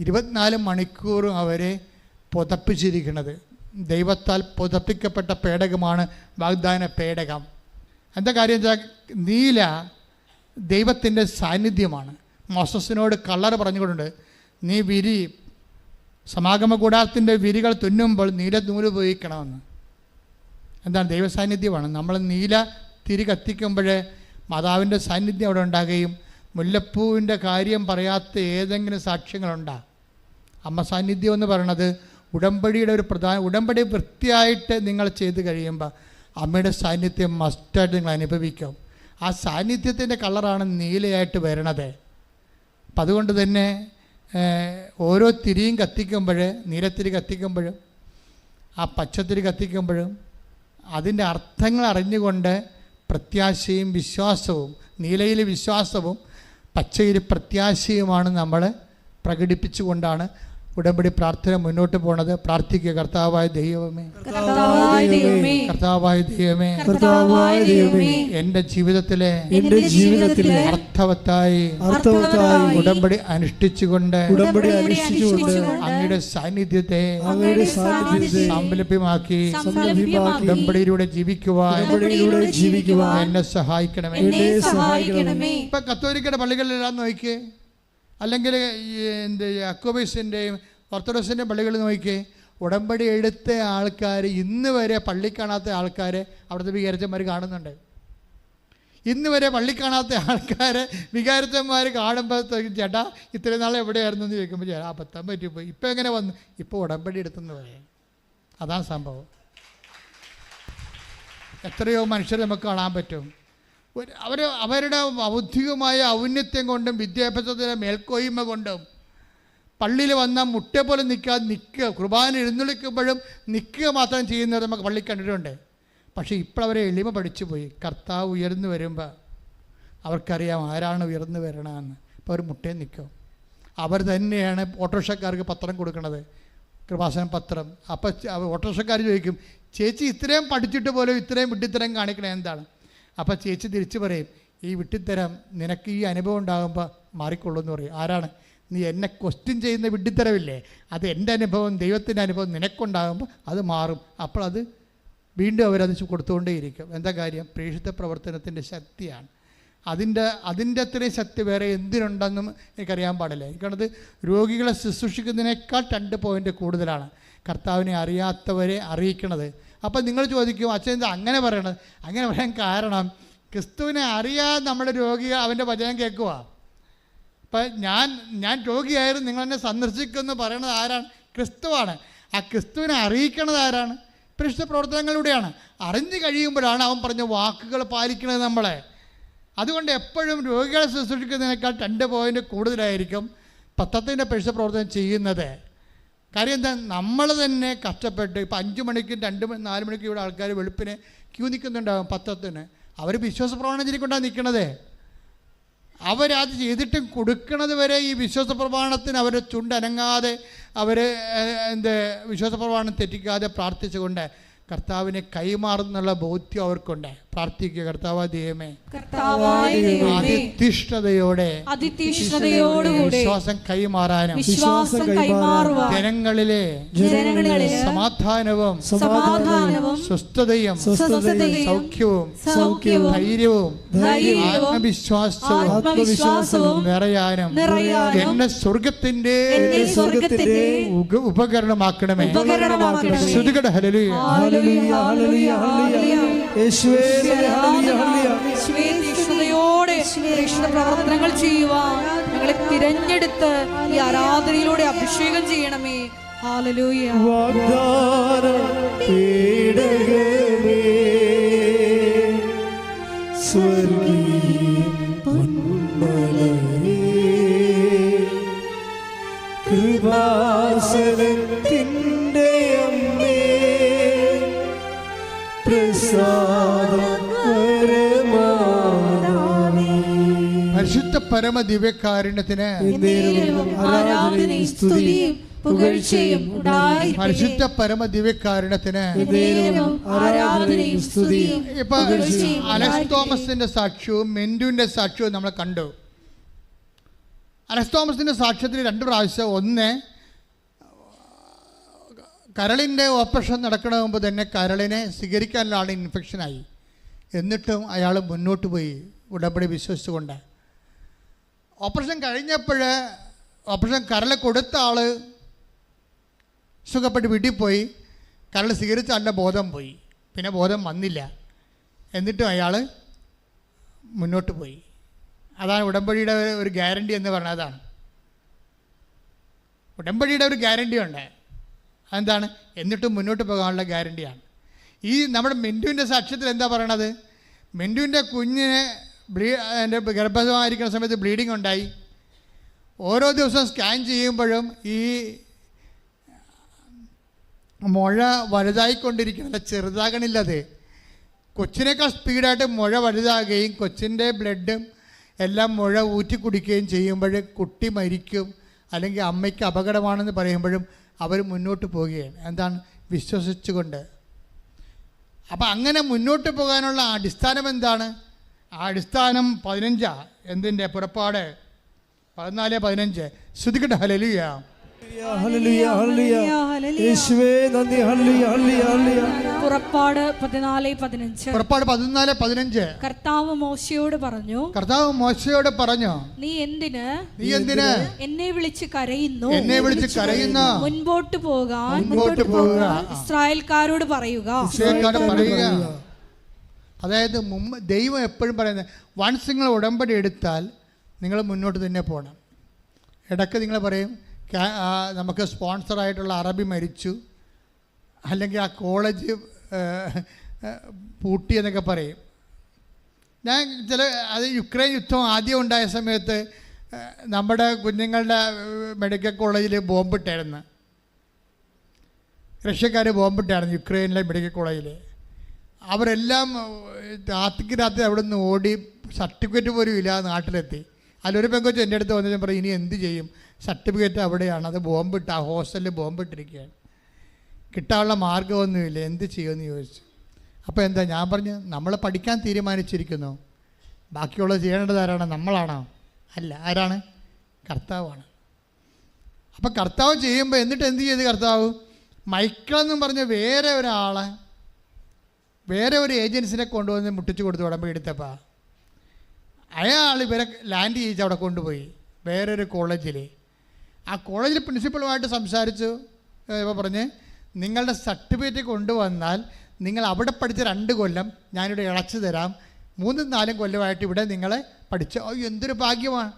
Speaker 2: 24 മണിക്കൂറും അവരെ പുതപ്പിച്ചിരിക്കുന്നത്. ദൈവത്താൽ പുതപ്പിക്കപ്പെട്ട പേടകമാണ് വാഗ്ദാന പേടകം. എന്താ കാര്യം വെച്ചാൽ നീല ദൈവത്തിൻ്റെ സാന്നിധ്യമാണ്. മോസസിനോട് കളർ പറഞ്ഞുകൊണ്ടുണ്ട്, നീ സമാഗമ കൂടാരത്തിൻ്റെ വിരികൾ തുന്നുമ്പോൾ നീല നൂല് ഉപയോഗിക്കണമെന്ന്. എന്താണ്? ദൈവ സാന്നിധ്യമാണ്. നമ്മൾ നീല തിരി കത്തിക്കുമ്പോൾ മാതാവിൻ്റെ സാന്നിധ്യം അവിടെ ഉണ്ടാകുകയും മുല്ലപ്പൂവിൻ്റെ കാര്യം പറയാത്ത ഏതെങ്കിലും സാക്ഷ്യങ്ങളുണ്ടാ? അമ്മ സാന്നിധ്യം എന്ന് പറയണത് ഉടമ്പടിയുടെ ഒരു ഉടമ്പടി വൃത്തിയായിട്ട് നിങ്ങൾ ചെയ്ത് കഴിയുമ്പോൾ അമ്മയുടെ സാന്നിധ്യം മസ്റ്റായിട്ട് നിങ്ങൾ അനുഭവിക്കും. ആ സാന്നിധ്യത്തിൻ്റെ കളറാണ് നീലയായിട്ട് വരണത്. അപ്പം അതുകൊണ്ട് തന്നെ ഓരോ തിരിയും കത്തിക്കുമ്പോൾ, നീലത്തിരി കത്തിക്കുമ്പോഴും ആ പച്ചത്തിരി കത്തിക്കുമ്പോഴും അതിൻ്റെ അർത്ഥങ്ങൾ അറിഞ്ഞുകൊണ്ട് പ്രത്യാശയും വിശ്വാസവും, നീലയിൽ വിശ്വാസവും പച്ചയിൽ പ്രത്യാശയുമാണ് നമ്മൾ പ്രകടിപ്പിച്ചുകൊണ്ടാണ് ഉടമ്പടി പ്രാർത്ഥന മുന്നോട്ട് പോണത്. പ്രാർത്ഥിക്കുക. കർത്താവായ ദൈവമേ, കർത്താവായ ദൈവമേ, എൻ്റെ ജീവിതത്തിലെ അർത്ഥവത്തായി ഉടമ്പടി അനുഷ്ഠിച്ചുകൊണ്ട് അങ്ങയുടെ സാന്നിധ്യത്തെ സംലഭ്യമാക്കി ഉടമ്പടിയിലൂടെ ജീവിക്കുവാൻ എന്നെ സഹായിക്കണമേ. ഇപ്പൊ കത്തോലിക്കയുടെ പള്ളികളിലെല്ലാം നോക്കിയേ, അല്ലെങ്കിൽ യാക്കോബൈസിൻ്റെയും ഓർത്തഡോക്സിൻ്റെയും പള്ളികളിൽ നോക്കിയേ, ഉടമ്പടി എടുത്ത ആൾക്കാർ ഇന്ന് വരെ പള്ളി കാണാത്ത ആൾക്കാരെ അവിടുത്തെ വികാരിച്ചന്മാർ കാണുന്നുണ്ട്. ഇന്ന് വരെ പള്ളി കാണാത്ത ആൾക്കാരെ വികാരിച്ചന്മാർ കാണുമ്പോൾ ചേട്ടാ ഇത്രയും നാൾ എവിടെയായിരുന്നു എന്ന് ചോദിക്കുമ്പോൾ ചേട്ടാ പത്താൻ പറ്റിപ്പോയി, ഇപ്പം എങ്ങനെ വന്നു? ഇപ്പോൾ ഉടമ്പടി എടുത്തെന്ന് പറയാം. അതാണ് സംഭവം. എത്രയോ മനുഷ്യരെ നമുക്ക് കാണാൻ പറ്റും. അവരുടെ ബൗദ്ധികമായ ഔന്നത്യം കൊണ്ടും വിദ്യാഭ്യാസത്തിൻ്റെ മേൽക്കോയ്മ കൊണ്ടും പള്ളിയിൽ വന്നാൽ മുട്ട പോലെ നിൽക്കുക, കുർബാന എഴുന്നള്ളിക്കുമ്പോഴും നിൽക്കുക മാത്രം ചെയ്യുന്നത് നമുക്ക് പള്ളി കണ്ടിട്ടുണ്ട്. പക്ഷേ ഇപ്പോഴവരെ എളിമ പഠിച്ചു പോയി. കർത്താവ് ഉയർന്നു വരുമ്പോൾ അവർക്കറിയാം ആരാണ് ഉയർന്നു വരണമെന്ന്. അപ്പോൾ അവർ മുട്ടയിൽ നിൽക്കും. അവർ തന്നെയാണ് ഓട്ടോറിക്ഷക്കാർക്ക് പത്രം കൊടുക്കുന്നത്, കൃപാസനം പത്രം. അപ്പോൾ ഓട്ടോറിക്ഷക്കാർ ചോദിക്കും, ചേച്ചി ഇത്രയും പഠിച്ചിട്ട് പോലും ഇത്രയും വിഡ്ഢിത്തരം കാണിക്കണേ എന്താണ്? അപ്പോൾ ചേച്ചി തിരിച്ചു പറയും, ഈ വിഡ്ഢിത്തരം നിനക്ക് ഈ അനുഭവം ഉണ്ടാകുമ്പോൾ മാറിക്കൊള്ളൂ എന്ന് പറയും. ആരാണ്? നീ എന്നെ ക്വസ്റ്റ്യൻ ചെയ്യുന്ന വിഡ്ഢിത്തരമില്ലേ, അത് എൻ്റെ അനുഭവം, ദൈവത്തിൻ്റെ അനുഭവം നിനക്കുണ്ടാകുമ്പോൾ അത് മാറും. അപ്പോൾ അത് വീണ്ടും അവരത് കൊടുത്തുകൊണ്ടേയിരിക്കും. എന്താ കാര്യം? പ്രേക്ഷിത പ്രവർത്തനത്തിൻ്റെ ശക്തിയാണ്. അതിൻ്റെ അത്രയും ശക്തി വേറെ എന്തിനുണ്ടെന്നും എനിക്കറിയാൻ പാടില്ല. എനിക്കത് രോഗികളെ ശുശ്രൂഷിക്കുന്നതിനേക്കാൾ 2 പോയിൻ്റ് കൂടുതലാണ് കർത്താവിനെ അറിയാത്തവരെ അറിയിക്കണത്. അപ്പം നിങ്ങൾ ചോദിക്കും, അച്ഛൻ എന്താ അങ്ങനെ പറയണത്? അങ്ങനെ പറയാൻ കാരണം, ക്രിസ്തുവിനെ അറിയാതെ നമ്മുടെ രോഗികൾ അവൻ്റെ വചനം കേൾക്കുക. ഇപ്പം ഞാൻ രോഗിയായിരുന്നു, നിങ്ങളെന്നെ സന്ദർശിക്കുമെന്ന് പറയണത് ആരാണ്? ക്രിസ്തുവാണ്. ആ ക്രിസ്തുവിനെ അറിയിക്കണത് ആരാണ്? പരിശുദ്ധ പ്രവർത്തനങ്ങളിലൂടെയാണ്. അറിഞ്ഞു കഴിയുമ്പോഴാണ് അവൻ പറഞ്ഞ വാക്കുകൾ പാലിക്കുന്നത് നമ്മളെ. അതുകൊണ്ട് എപ്പോഴും രോഗികളെ ശുശ്രൂഷിക്കുന്നതിനേക്കാൾ 2 പോയിൻ്റ് കൂടുതലായിരിക്കും പത്രത്തിൻ്റെ പരിശുദ്ധ പ്രവർത്തനം ചെയ്യുന്നത്. കാര്യം എന്താ? നമ്മൾ തന്നെ കഷ്ടപ്പെട്ട് ഇപ്പോൾ 5 മണിക്കും 4 മണിക്കും ഇവിടെ ആൾക്കാർ വെളുപ്പിനെ ക്യൂ നിൽക്കുന്നുണ്ടാകും പത്രത്തിന്. അവർ വിശ്വാസ പ്രമാണം ചൊല്ലിക്കൊണ്ടാണ് നിൽക്കണത്. അവരത് ചെയ്തിട്ടും കൊടുക്കണത് വരെ ഈ വിശ്വാസ പ്രമാണത്തിന് അവർ ചുണ്ടനങ്ങാതെ അവർ വിശ്വാസ പ്രമാണം തെറ്റിക്കാതെ പ്രാർത്ഥിച്ചുകൊണ്ട് കർത്താവിനെ കൈമാറുന്നുള്ള ബോധ്യം അവർക്കുണ്ട്. പ്രാർത്ഥിക്കുക, കർത്താവ് ദൈവമേ, അതിതീഷ്ണതയോടെ വിശ്വാസം കൈമാറാനും ജനങ്ങളിലെ സമാധാനവും സ്വസ്ഥതയും സൗഖ്യവും ധൈര്യവും ആത്മവിശ്വാസവും നിറയാനും എന്നെ സ്വർഗത്തിന്റെ ഉപകരണമാക്കണമേ. ശ്രുതികട ഹല്ലേലൂയ.
Speaker 3: പ്രവർത്തനങ്ങൾ ചെയ്യുവാൻ ഞങ്ങളെ തിരഞ്ഞെടുത്ത് ഈ ആരാധനയിലൂടെ അഭിഷേകം ചെയ്യണമേ. ഹല്ലേലൂയ.
Speaker 1: കൃപാസനത്തിൻ്റെ അമ്മേ,
Speaker 2: പരിശുദ്ധ പരമ ദിവ്യകാരുണ്യത്തിന് പരിശുദ്ധ പരമ ദിവ്യകാരുണ്യത്തിന് ഇപ്പൊ അലക്സ് തോമസിന്റെ സാക്ഷ്യവും മെന്റുവിന്റെ സാക്ഷ്യവും നമ്മൾ കണ്ടു. അലക്സ് തോമസിന്റെ സാക്ഷ്യത്തിൽ 2 പ്രാവശ്യം, ഒന്ന് കരളിൻ്റെ ഓപ്പറേഷൻ നടക്കണ മുമ്പ് തന്നെ കരളിനെ സ്വീകരിക്കാനുള്ള ആൾ ഇൻഫെക്ഷനായി. എന്നിട്ടും അയാൾ മുന്നോട്ട് പോയി ഉടമ്പടി വിശ്വസിച്ചുകൊണ്ട്. ഓപ്പറേഷൻ കഴിഞ്ഞപ്പോൾ ഓപ്പറേഷൻ കരൾ കൊടുത്ത ആൾ സുഖപ്പെട്ട് വീട്ടിൽ പോയി. കരൾ സ്വീകരിച്ച ആളുടെ ബോധം പോയി, പിന്നെ ബോധം വന്നില്ല. എന്നിട്ടും അയാൾ മുന്നോട്ട് പോയി. അതാണ് ഉടമ്പടിയുടെ ഒരു ഗ്യാരണ്ടി എന്ന് പറഞ്ഞതാണ്. ഉടമ്പടിയുടെ ഒരു ഗ്യാരണ്ടി ഉണ്ട്. അതെന്താണ്? എന്നിട്ടും മുന്നോട്ട് പോകാനുള്ള ഗ്യാരണ്ടിയാണ്. ഈ നമ്മുടെ മിൻറ്റുവിൻ്റെ സാക്ഷ്യത്തിൽ എന്താ പറയണത്? മിൻറ്റുവിൻ്റെ കുഞ്ഞിനെ എൻ്റെ ഗർഭമായിരിക്കുന്ന സമയത്ത് ബ്ലീഡിങ് ഉണ്ടായി. ഓരോ ദിവസവും സ്കാൻ ചെയ്യുമ്പോഴും ഈ മുഴ വലുതായിക്കൊണ്ടിരിക്കുകയല്ല, ചെറുതാകണില്ലത്. കൊച്ചിനേക്കാൾ സ്പീഡായിട്ട് മുഴ വലുതാകുകയും കൊച്ചിൻ്റെ ബ്ലഡും എല്ലാം മുഴ ഊറ്റി കുടിക്കുകയും ചെയ്യുമ്പോൾ കുട്ടി മരിക്കും അല്ലെങ്കിൽ അമ്മയ്ക്ക് അപകടമാണെന്ന് പറയുമ്പോഴും അവർ മുന്നോട്ട് പോവുകയാണ്. എന്താണ്? വിശ്വസിച്ചുകൊണ്ട്. അപ്പം അങ്ങനെ മുന്നോട്ട് പോകാനുള്ള അടിസ്ഥാനം എന്താണ്? ആ അടിസ്ഥാനം 15. എന്തിൻ്റെ? പുറപ്പാട് 14:15. ശ്രുതികട്ടെ. ഹല്ലേലൂയ.
Speaker 3: പുറപ്പാട് 14:15.
Speaker 2: കർത്താവ് മോശയോട് പറഞ്ഞു,
Speaker 3: നീ എന്തിന്
Speaker 2: എന്നെ വിളിച്ച് കരയുന്നു?
Speaker 3: മുൻപോട്ട് പോകാൻ ഇസ്രായേൽക്കാരോട് പറയുക.
Speaker 2: അതായത് ദൈവം എപ്പോഴും പറയുന്നത്, വൺസ് നിങ്ങൾ ഉടമ്പടി എടുത്താൽ നിങ്ങൾ മുന്നോട്ട് തന്നെ പോകണം. ഇടയ്ക്ക് നിങ്ങൾ പറയും, നമുക്ക് സ്പോൺസറായിട്ടുള്ള അറബി മരിച്ചു, അല്ലെങ്കിൽ ആ കോളേജ് പൂട്ടി എന്നൊക്കെ പറയും. ഞാൻ അത് യുക്രൈൻ യുദ്ധം ആദ്യം ഉണ്ടായ സമയത്ത് നമ്മുടെ കുഞ്ഞുങ്ങളുടെ മെഡിക്കൽ കോളേജിൽ ബോംബിട്ടായിരുന്നു. റഷ്യക്കാർ ബോംബിട്ടായിരുന്നു യുക്രൈനിലെ മെഡിക്കൽ കോളേജിൽ. അവരെല്ലാം രാത്രി അവിടെ നിന്ന് ഓടി, സർട്ടിഫിക്കറ്റ് പോലും ഇല്ലാതെ നാട്ടിലെത്തി. അതിലൊരു പെങ്കൊച്ച് എൻ്റെ അടുത്ത് വന്നിട്ട് പറയും, ഇനി എന്ത് ചെയ്യും? സർട്ടിഫിക്കറ്റ് അവിടെയാണ്, അത് ബോംബിട്ട് ആ ഹോസ്റ്റലിൽ ബോംബിട്ടിരിക്കുകയാണ്, കിട്ടാനുള്ള മാർഗ്ഗമൊന്നുമില്ല, എന്ത് ചെയ്യുമെന്ന് ചോദിച്ചു. അപ്പോൾ എന്താ ഞാൻ പറഞ്ഞു, നമ്മൾ പഠിക്കാൻ തീരുമാനിച്ചിരിക്കുന്നു, ബാക്കിയുള്ളത് ചെയ്യേണ്ടത് ആരാണ്? നമ്മളാണോ? അല്ല. ആരാണ്? കർത്താവാണ്. അപ്പം കർത്താവ് ചെയ്യുമ്പോൾ എന്നിട്ട് എന്ത് ചെയ്ത് കർത്താവ്? മൈക്കിളെന്നും പറഞ്ഞ വേറെ ഒരാളെ, വേറെ ഒരു ഏജൻസിനെ കൊണ്ടുവന്ന് മുട്ടിച്ചു കൊടുത്തു ഉടമ്പടി എടുത്തപ്പോൾ. അയാൾ ഇവരെ ലാൻഡ് ചെയ്യിച്ച് അവിടെ കൊണ്ടുപോയി വേറൊരു കോളേജിൽ. ആ കോളേജിൽ പ്രിൻസിപ്പളുമായിട്ട് സംസാരിച്ചു. ഇപ്പോൾ പറഞ്ഞ്, നിങ്ങളുടെ സർട്ടിഫിക്കറ്റ് കൊണ്ടുവന്നാൽ നിങ്ങൾ അവിടെ പഠിച്ച 2 കൊല്ലം ഞാനിവിടെ ഇളച്ചു തരാം, 3-4 കൊല്ലമായിട്ട് ഇവിടെ നിങ്ങളെ പഠിച്ചു. എന്തൊരു ഭാഗ്യമാണ്.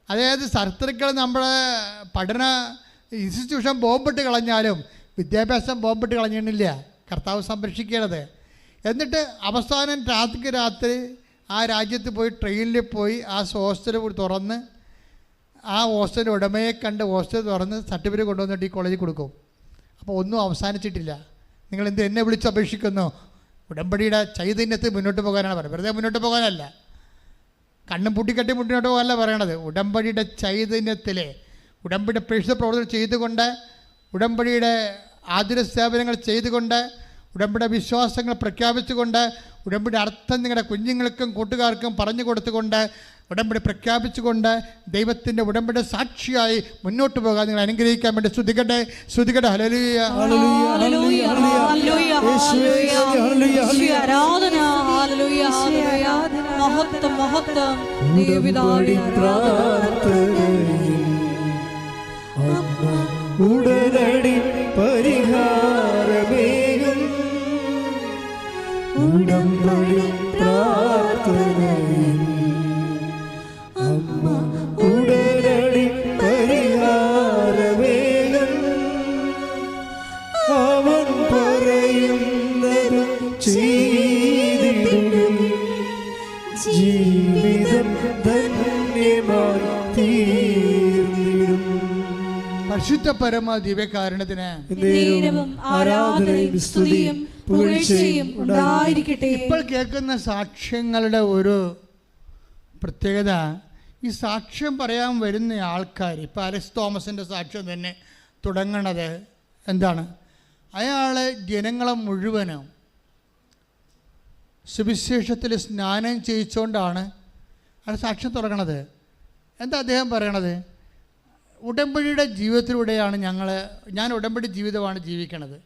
Speaker 2: അതായത് ശത്രുക്കൾ നമ്മുടെ പഠന ഇൻസ്റ്റിറ്റ്യൂഷൻ ബോംബിട്ട് കളഞ്ഞാലും വിദ്യാഭ്യാസം ബോംബിട്ട് കളഞ്ഞിട്ടില്ല, കർത്താവ് സംരക്ഷിക്കണത്. എന്നിട്ട് അവസാനം രാത്രി ആ രാജ്യത്ത് പോയി ട്രെയിനിൽ പോയി ആ ഹോസ്റ്റൽ തുറന്ന് ആ ഹോസ്റ്റൽ ഉടമയെ കണ്ട് ഹോസ്റ്റൽ തുറന്ന് സർട്ടിഫിക്കറ്റ് കൊണ്ടുവന്നിട്ട് ഈ കോളേജിൽ കൊടുക്കും. അപ്പോൾ ഒന്നും അവസാനിച്ചിട്ടില്ല. നിങ്ങൾ എന്നെ വിളിച്ച് അപേക്ഷിക്കുന്നു? ഉടമ്പടിയുടെ ചൈതന്യത്തിൽ മുന്നോട്ട് പോകാനാണ് പറയുന്നത്, വെറുതെ മുന്നോട്ട് പോകാനല്ല, കണ്ണും പൂട്ടിക്കെട്ടി മുന്നോട്ട് പോകാനല്ല പറയണത്. ഉടമ്പടിയുടെ ചൈതന്യത്തിലെ ഉടമ്പടിയുടെ പ്രേക്ഷിത പ്രവർത്തനം ചെയ്തുകൊണ്ട്, ഉടമ്പടിയുടെ ആതുര സേവനങ്ങൾ ചെയ്തുകൊണ്ട്, ഉടമ്പടി വിശ്വാസങ്ങൾ പ്രഖ്യാപിച്ചുകൊണ്ട്, ഉടമ്പടി അർത്ഥം നിങ്ങളുടെ കുഞ്ഞുങ്ങൾക്കും കൂട്ടുകാർക്കും പറഞ്ഞു കൊടുത്തുകൊണ്ട്, ഉടമ്പടി പ്രഖ്യാപിച്ചുകൊണ്ട് ദൈവത്തിൻ്റെ ഉടമ്പടി സാക്ഷിയായി മുന്നോട്ട് പോകാൻ നിങ്ങൾ അനുഗ്രഹിക്കാൻ വേണ്ടി സ്തുതിക്കട്ടെ. ഹല്ലേലൂയ,
Speaker 3: ഹല്ലേലൂയ, ഹല്ലേലൂയ, ഹല്ലേലൂയ, ആരാധന, ഹല്ലേലൂയ, ഹല്ലേലൂയ, മഹത്വം, മഹത്വം, ദൈവപിതാവേ,
Speaker 1: ഉടനടി പരിഹാരമേകും ഉടമ്പടി പ്രാർത്ഥനയിൽ അമ്മ ഉടനടി പരിഹാരമേകും അവൻ പറയുന്നത് ചെയ്തിടും ജീവിതം ധന്യമായി തീർന്നിടും.
Speaker 2: പരിശുദ്ധ പരമ ദിവ്യകാരുണ്യത്തിന്
Speaker 3: ആരാധനയും സ്തുതിയും പുകഴ്ചയും ഉണ്ടായിരിക്കട്ടെ.
Speaker 2: ഇപ്പോൾ കേൾക്കുന്ന സാക്ഷ്യങ്ങളുടെ ഒരു പ്രത്യേകത, ഈ സാക്ഷ്യം പറയാൻ വരുന്ന ആൾക്കാർ, ഇപ്പോൾ അലക്സ് തോമസിൻ്റെ സാക്ഷ്യം തന്നെ തുടങ്ങണത് എന്താണ്? അയാൾ ജനങ്ങളെ മുഴുവനും സുവിശേഷത്തിൽ സ്നാനം ചെയ്യിച്ചുകൊണ്ടാണ് അയാൾ സാക്ഷ്യം തുടങ്ങണത്. എന്താ അദ്ദേഹം പറയണത്? ഉടമ്പടിയുടെ ജീവിതത്തിലൂടെയാണ് ഞാൻ ഉടമ്പടി ജീവിതമാണ് ജീവിക്കണത്.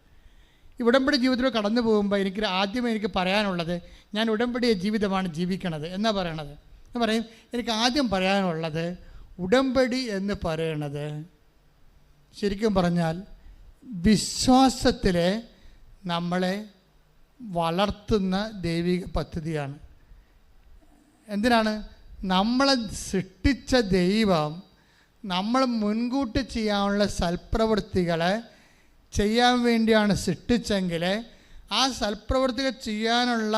Speaker 2: ഈ ഉടമ്പടി ജീവിതത്തിലൂടെ കടന്നു പോകുമ്പോൾ എനിക്ക് പറയാനുള്ളത്, ഞാൻ ഉടമ്പടി ജീവിതമാണ് ജീവിക്കണത് എന്നാ പറയണത്. ഞാൻ പറയും, എനിക്ക് ആദ്യം പറയാനുള്ളത്, ഉടമ്പടി എന്ന് പറയണത് ശരിക്കും പറഞ്ഞാൽ വിശ്വാസത്തിൽ നമ്മളെ വളർത്തുന്ന ദൈവിക പദ്ധതിയാണ്. എന്തിനാണ്? നമ്മളെ സൃഷ്ടിച്ച ദൈവം നമ്മൾ മുൻകൂട്ടി ചെയ്യാനുള്ള സൽപ്രവൃത്തികളെ ചെയ്യാൻ വേണ്ടിയാണ് സൃഷ്ടിച്ചെങ്കിൽ ആ സൽപ്രവൃത്തികൾ ചെയ്യാനുള്ള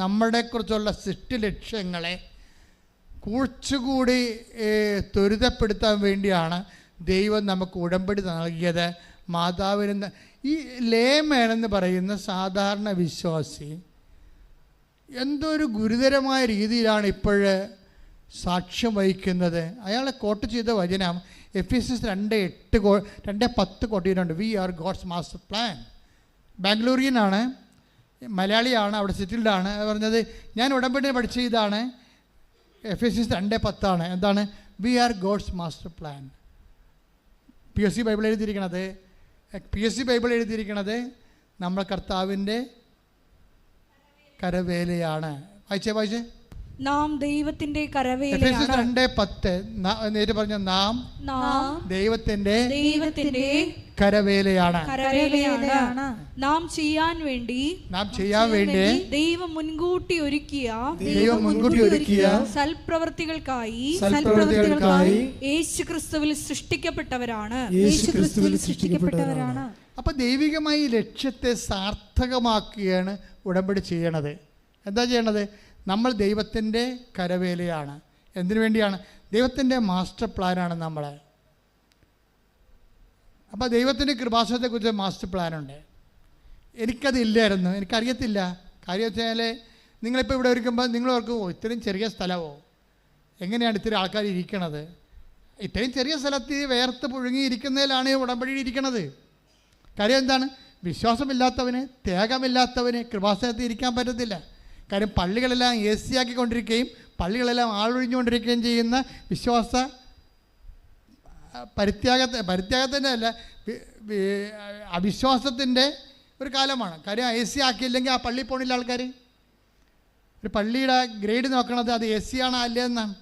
Speaker 2: നമ്മളെക്കുറിച്ചുള്ള സൃഷ്ടി ലക്ഷ്യങ്ങളെ കുറച്ചുകൂടി ത്വരിതപ്പെടുത്താൻ വേണ്ടിയാണ് ദൈവം നമുക്ക് ഉടമ്പടി നൽകിയത്. മാതാവിന് ഈ ലേമൻ എന്ന് പറയുന്ന സാധാരണ വിശ്വാസി എന്തൊരു ഗുരുതരമായ രീതിയിലാണ് ഇപ്പോഴ് സാക്ഷ്യം വഹിക്കുന്നത്. അയാളെ കോട്ട് ചെയ്ത വചനം എഫെസ്യസ് 2:10 കോട്ട് ചെയ്തിട്ടുണ്ട്. We are God's master plan. ബാംഗ്ലൂരിയനാണ്, മലയാളിയാണ്, അവിടെ സെറ്റിൽഡാണ്. പറഞ്ഞത് ഞാൻ ഉടമ്പടി പഠിച്ച ഇതാണ്, എഫെസ്യസ് 2:10 എന്താണ്? We are God's master plan. PSC Bible എഴുതിയിരിക്കണത് നമ്മൾ കർത്താവിൻ്റെ കരവേലയാണ്. വായിച്ചേ
Speaker 3: നാം ദൈവത്തിന്റെ കരവേലയാണ്.
Speaker 2: 2:10 പറഞ്ഞ നാം ദൈവത്തിന്റെ
Speaker 3: കരവേലയാണ്. നാം ചെയ്യാൻ വേണ്ടി ദൈവം മുൻകൂട്ടി ഒരുക്കിയ സൽപ്രവർത്തികൾക്കായി യേശുക്രിസ്തുവിൽ സൃഷ്ടിക്കപ്പെട്ടവരാണ്.
Speaker 2: അപ്പൊ ദൈവികമായി ലക്ഷ്യത്തെ സാർത്ഥകമാക്കുകയാണ് ഉടമ്പടി ചെയ്യണത്. എന്താ ചെയ്യണത്? നമ്മൾ ദൈവത്തിൻ്റെ കരവേലയാണ്. എന്തിനു വേണ്ടിയാണ്? ദൈവത്തിൻ്റെ മാസ്റ്റർ പ്ലാനാണ് നമ്മൾ. അപ്പോൾ ദൈവത്തിൻ്റെ കൃപാസനത്തെക്കുറിച്ച് മാസ്റ്റർ പ്ലാനുണ്ട്. എനിക്കതില്ലായിരുന്നു, എനിക്കറിയത്തില്ല. കാര്യം വെച്ചാൽ നിങ്ങളിപ്പോൾ ഇവിടെ ഇരിക്കുമ്പോൾ നിങ്ങൾ ഓർക്കും, ഇത്രയും ചെറിയ സ്ഥലമോ, എങ്ങനെയാണ് ഇത്തിരി ആൾക്കാർ ഇരിക്കണത്? ഇത്രയും ചെറിയ സ്ഥലത്ത് വേർത്ത് പുഴുങ്ങിയിരിക്കുന്നതിലാണ് ഉടമ്പടി ഇരിക്കണത്. കാര്യം എന്താണ്? വിശ്വാസമില്ലാത്തവന്, ത്യാഗമില്ലാത്തവന് കൃപാസനത്തിൽ ഇരിക്കാൻ പറ്റത്തില്ല. കാര്യം പള്ളികളെല്ലാം AC ആക്കിക്കൊണ്ടിരിക്കുകയും പള്ളികളെല്ലാം ആളൊഴിഞ്ഞുകൊണ്ടിരിക്കുകയും ചെയ്യുന്ന വിശ്വാസ പരിത്യാഗത്തിൻ്റെ അല്ല, അവിശ്വാസത്തിൻ്റെ ഒരു കാലമാണ്. കാര്യം AC ആക്കിയില്ലെങ്കിൽ ആ പള്ളിയിൽ പോണില്ല ആൾക്കാർ. ഒരു പള്ളിയുടെ ഗ്രേഡ് നോക്കണത് അത് AC ആണോ അല്ലേന്നാണ്.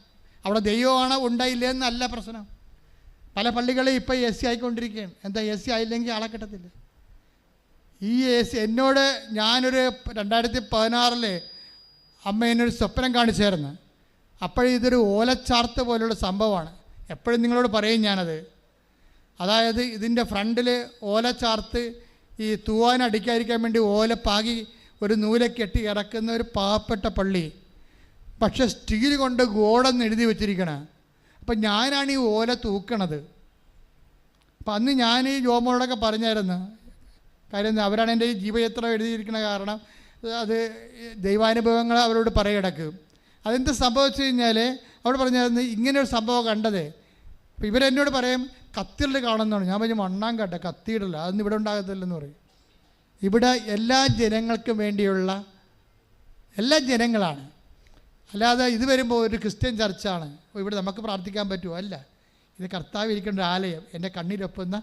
Speaker 2: അവിടെ ദൈവമാണോ ഉണ്ടായില്ലെന്നല്ല പ്രശ്നം. പല പള്ളികളും ഇപ്പോൾ AC ആയിക്കൊണ്ടിരിക്കുകയാണ്. എന്താ? AC ആയില്ലെങ്കിൽ ആളെ കിട്ടത്തില്ല. ഈ AC എന്നോട് ഞാനൊരു 2016 അമ്മ എന്നൊരു സ്വപ്നം കാണിച്ചായിരുന്നു. അപ്പോഴിതൊരു ഓലച്ചാർത്ത് പോലുള്ള സംഭവമാണ്. എപ്പോഴും നിങ്ങളോട് പറയും ഞാനത്. അതായത് ഇതിൻ്റെ ഫ്രണ്ടിൽ ഓലച്ചാർത്ത് ഈ തൂവാനടിക്കാതിരിക്കാൻ വേണ്ടി ഓലപ്പാകി ഒരു നൂലെ കെട്ടി ഇറക്കുന്ന ഒരു പാവപ്പെട്ട പള്ളി. പക്ഷെ സ്റ്റീൽ കൊണ്ട് ഗോഡെന്ന് എഴുതി വെച്ചിരിക്കണം. അപ്പം ഞാനാണ് ഈ ഓല തൂക്കണത്. അപ്പം അന്ന് ഞാൻ ഈ ജോമോളോടൊക്കെ പറഞ്ഞായിരുന്നു. കാര്യം അവരാണ് എൻ്റെ ഈ ജീവചരിത്രം എഴുതിയിരിക്കുന്ന കാരണം അത് ദൈവാനുഭവങ്ങൾ അവരോട് പറയിടക്കും. അതെന്ത് സംഭവിച്ചു കഴിഞ്ഞാൽ അവിടെ പറഞ്ഞായിരുന്നു ഇങ്ങനെയൊരു സംഭവം കണ്ടത്. അപ്പോൾ ഇവരെന്നോട് പറയും കത്തിയിടൽ കാണുന്നതാണ്. ഞാൻ പറഞ്ഞു മണ്ണാൻ കേട്ടെ, കത്തിയിടല്ല, അതൊന്നും ഇവിടെ ഉണ്ടാകത്തില്ലെന്ന് പറയും. ഇവിടെ എല്ലാ ജനങ്ങൾക്കും വേണ്ടിയുള്ള എല്ലാ ജനങ്ങളാണ്. അല്ലാതെ ഇത് വരുമ്പോൾ ഒരു ക്രിസ്ത്യൻ ചർച്ചാണ്, ഇവിടെ നമുക്ക് പ്രാർത്ഥിക്കാൻ പറ്റുമോ? അല്ല, ഇത് കർത്താവ് ഇരിക്കേണ്ട ഒരു ആലയം, എൻ്റെ കണ്ണിലൊപ്പുന്ന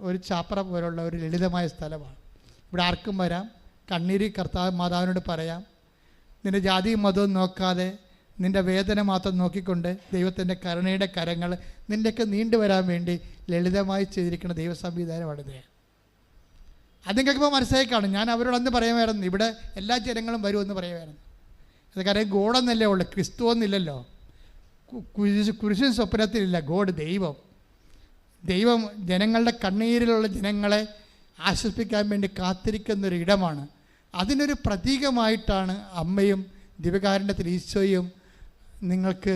Speaker 2: ഒരു ചാപ്പറ പോലുള്ള ഒരു ലളിതമായ സ്ഥലമാണ്. ഇവിടെ ആർക്കും വരാം, കണ്ണീര് കർത്താവ് മാതാവിനോട് പറയാം. നിൻ്റെ ജാതിയും മതവും നോക്കാതെ നിൻ്റെ വേദന മാത്രം നോക്കിക്കൊണ്ട് ദൈവത്തിൻ്റെ കരുണയുടെ കരങ്ങൾ നിൻ്റെയൊക്കെ നീണ്ടുവരാൻ വേണ്ടി ലളിതമായി ചെയ്തിരിക്കുന്ന ദൈവ സംവിധാനമാണിത്. അത് നിങ്ങൾക്കിപ്പോൾ മനസ്സിലായി കാണും. ഞാൻ അവരോടൊന്ന് പറയുമായിരുന്നു, ഇവിടെ എല്ലാ ജനങ്ങളും വരുമെന്ന് പറയുമായിരുന്നു. അത് കാര്യം ഗോഡെന്നല്ലേ ഉള്ളു, ക്രിസ്തു എന്നില്ലല്ലോ. കുരിശിൻ സ്വപ്നത്തിലില്ല ഗോഡ്, ദൈവം ജനങ്ങളുടെ കണ്ണീരിലുള്ള ജനങ്ങളെ ആശ്വസിപ്പിക്കാൻ വേണ്ടി കാത്തിരിക്കുന്നൊരു ഇടമാണ്. അതിനൊരു പ്രതീകമായിട്ടാണ് അമ്മയും ദിവ്യകാരുണ്യത്തിൽ ഈശോയും നിങ്ങൾക്ക്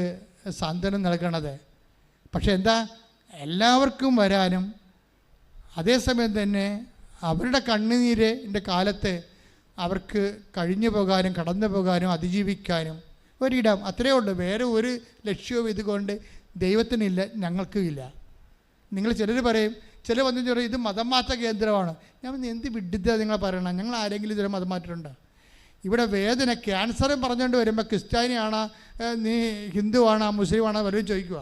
Speaker 2: സാന്ത്വനം നൽകണത്. പക്ഷെ എന്താ, എല്ലാവർക്കും വരാനും അതേസമയം തന്നെ അവരുടെ കണ്ണുനീരിൻ്റെ കാലത്ത് അവർക്ക് കഴിഞ്ഞു പോകാനും കടന്നു പോകാനും അതിജീവിക്കാനും ഒരിടം, അത്രയേ ഉള്ളൂ. വേറെ ഒരു ലക്ഷ്യവും ഇതുകൊണ്ട് ദൈവത്തിനില്ല, ഞങ്ങൾക്കും ഇല്ല. നിങ്ങൾ ചിലർ പറയും, ചില വന്നു പറയും ഇത് മതം മാറ്റ കേന്ദ്രമാണ്. ഞാൻ എന്ത് വിഡിത നിങ്ങൾ പറയണം? ഞങ്ങൾ ആരെങ്കിലും ഇതുവരെ മതം മാറ്റിയിട്ടുണ്ടോ? ഇവിടെ വേദന ക്യാൻസറും പറഞ്ഞുകൊണ്ട് വരുമ്പോൾ ക്രിസ്ത്യാനിയാണോ, നീ ഹിന്ദുവാണോ, മുസ്ലിമാണോ വല്ലതും ചോദിക്കുക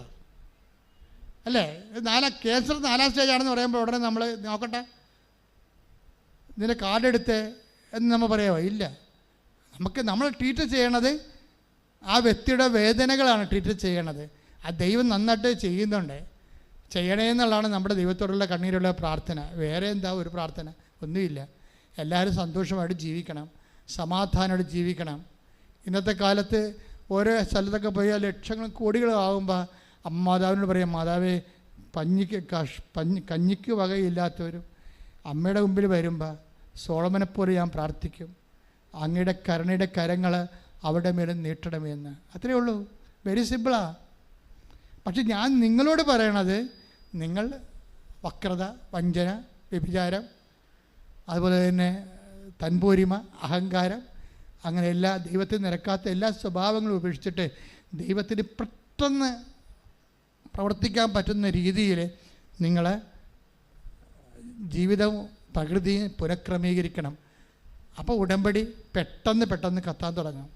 Speaker 2: അല്ലേ? ക്യാൻസർ 4ാം സ്റ്റേജാണെന്ന് പറയുമ്പോൾ ഉടനെ നമ്മൾ നോക്കട്ടെ, ഇതിൻ്റെ കാർഡെടുത്ത് എന്ന് നമ്മൾ പറയാമോ? ഇല്ല. നമ്മൾ ട്രീറ്റ് ചെയ്യണത് ആ വ്യക്തിയുടെ വേദനകളാണ് ട്രീറ്റ് ചെയ്യണത്. ആ ദൈവം നന്നായിട്ട് ചെയ്യുന്നുണ്ട്, ചെയ്യണേ എന്നുള്ളതാണ് നമ്മുടെ ദൈവത്തോടുള്ള കണ്ണീരുള്ള പ്രാർത്ഥന. വേറെ എന്താ ഒരു പ്രാർത്ഥന? ഒന്നുമില്ല. എല്ലാവരും സന്തോഷമായിട്ട് ജീവിക്കണം, സമാധാനമായിട്ട് ജീവിക്കണം. ഇന്നത്തെ കാലത്ത് ഓരോ സ്ഥലത്തൊക്കെ പോയാൽ ലക്ഷങ്ങളും കോടികളും ആകുമ്പോൾ മാതാവിനോട് പറയാം, മാതാവേ കഞ്ഞിക്ക് വകയില്ലാത്തവരും അമ്മയുടെ മുമ്പിൽ വരുമ്പോൾ സോളമനെപ്പോലെ ഞാൻ പ്രാർത്ഥിക്കും, അങ്ങയുടെ കരുണയുടെ കരങ്ങൾ അവിടെ മേലും നീട്ടണമെന്ന്. അത്രയേ ഉള്ളൂ, വെരി സിമ്പിളാ. പക്ഷെ ഞാൻ നിങ്ങളോട് പറയണത്, നിങ്ങൾ വക്രത, വഞ്ചന, വ്യഭിചാരം, അതുപോലെ തന്നെ തൻപോരിമ, അഹങ്കാരം, അങ്ങനെ എല്ലാ ദൈവത്തിന് നിരക്കാത്ത എല്ലാ സ്വഭാവങ്ങളും ഉപേക്ഷിച്ചിട്ട് ദൈവത്തിന് പെട്ടെന്ന് പ്രവർത്തിക്കാൻ പറ്റുന്ന രീതിയിൽ നിങ്ങൾ ജീവിതവും പ്രകൃതിയും പുനഃക്രമീകരിക്കണം. അപ്പോൾ ഉടമ്പടി പെട്ടെന്ന് കത്താൻ തുടങ്ങും.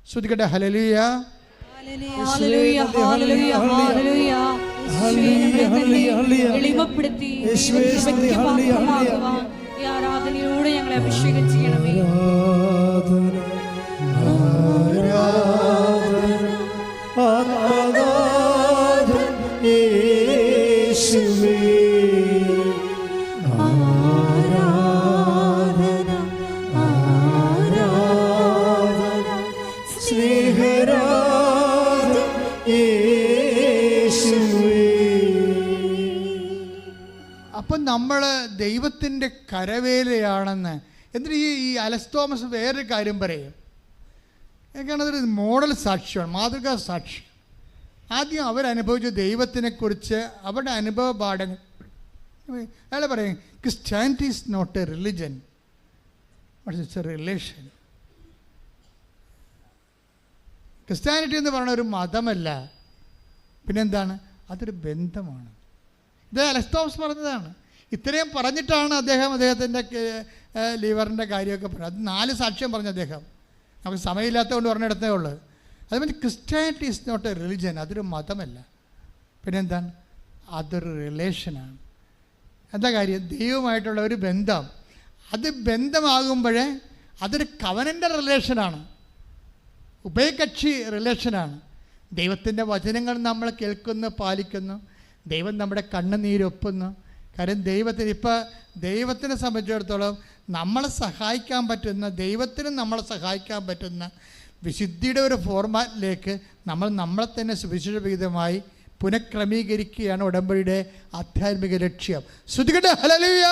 Speaker 2: ശ്രുതികട്ടെ ഹല്ലേലൂയ.
Speaker 3: ആരാധനയോടെ ഞങ്ങളെ അഭിഷേകം ചെയ്യണമേ.
Speaker 2: അപ്പം നമ്മൾ ദൈവത്തിൻ്റെ കരവേലയാണെന്ന്. എന്നിട്ട് ഈ അലസ് തോമസ് വേറൊരു കാര്യം പറയും, എനിക്കാണതൊരു മോഡൽ സാക്ഷ്യമാണ്, മാതൃകാ സാക്ഷ്യം. ആദ്യം അവരനുഭവിച്ച ദൈവത്തിനെക്കുറിച്ച് അവരുടെ അനുഭവ പാഠങ്ങൾ അയാൾ പറയും, Christianity is not a religion but it's a relation. Christianity എന്ന് പറയുന്ന ഒരു മതമല്ല, പിന്നെന്താണ്? അതൊരു ബന്ധമാണ്. ഇത് അലസ് തോമസ് പറഞ്ഞതാണ്. ഇത്രയും പറഞ്ഞിട്ടാണ് അദ്ദേഹത്തിൻ്റെ ലിവറിൻ്റെ കാര്യമൊക്കെ പറഞ്ഞത്. അത് 4 സാക്ഷ്യം പറഞ്ഞു അദ്ദേഹം. നമുക്ക് സമയമില്ലാത്തതുകൊണ്ട് പറഞ്ഞിടത്തേ ഉള്ളൂ. അതുപോലെ Christianity is not a religion, അതൊരു മതമല്ല, പിന്നെന്താണ്? അതൊരു റിലേഷനാണ്. എന്താ കാര്യം? ദൈവമായിട്ടുള്ള ഒരു ബന്ധം. അത് ബന്ധമാകുമ്പോഴേ അതൊരു കവനൻ്റ് റിലേഷനാണ്, ഉഭയകക്ഷി റിലേഷനാണ്. ദൈവത്തിൻ്റെ വചനങ്ങൾ നമ്മൾ കേൾക്കുന്നു, പാലിക്കുന്നു, ദൈവം നമ്മുടെ കണ്ണുനീരൊപ്പുന്നു. കാര്യം ദൈവത്തിനെ സംബന്ധിച്ചിടത്തോളം നമ്മളെ സഹായിക്കാൻ പറ്റുന്ന, ദൈവത്തിനും നമ്മളെ സഹായിക്കാൻ പറ്റുന്ന വിശുദ്ധിയുടെ ഒരു ഫോർമാറ്റിലേക്ക് നമ്മളെ തന്നെ സുവിശേഷവിഹിതമായി പുനഃക്രമീകരിക്കുകയാണ് ഉടമ്പടിയുടെ ആധ്യാത്മിക ലക്ഷ്യം. ശ്രുതികട്ടെ ഹല്ലേലൂയ.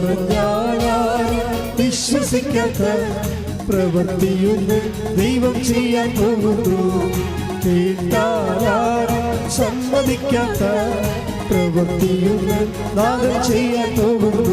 Speaker 1: പറഞ്ഞാലും വിശ്വസിക്കാത്ത പ്രവൃത്തിയൊന്ന് ദൈവം ചെയ്യാൻ പോകുന്നു. കേട്ടാലും സമ്മതിക്കാത്ത പ്രവൃത്തിയൊന്ന് നാഥൻ ചെയ്യാൻ പോകുന്നു.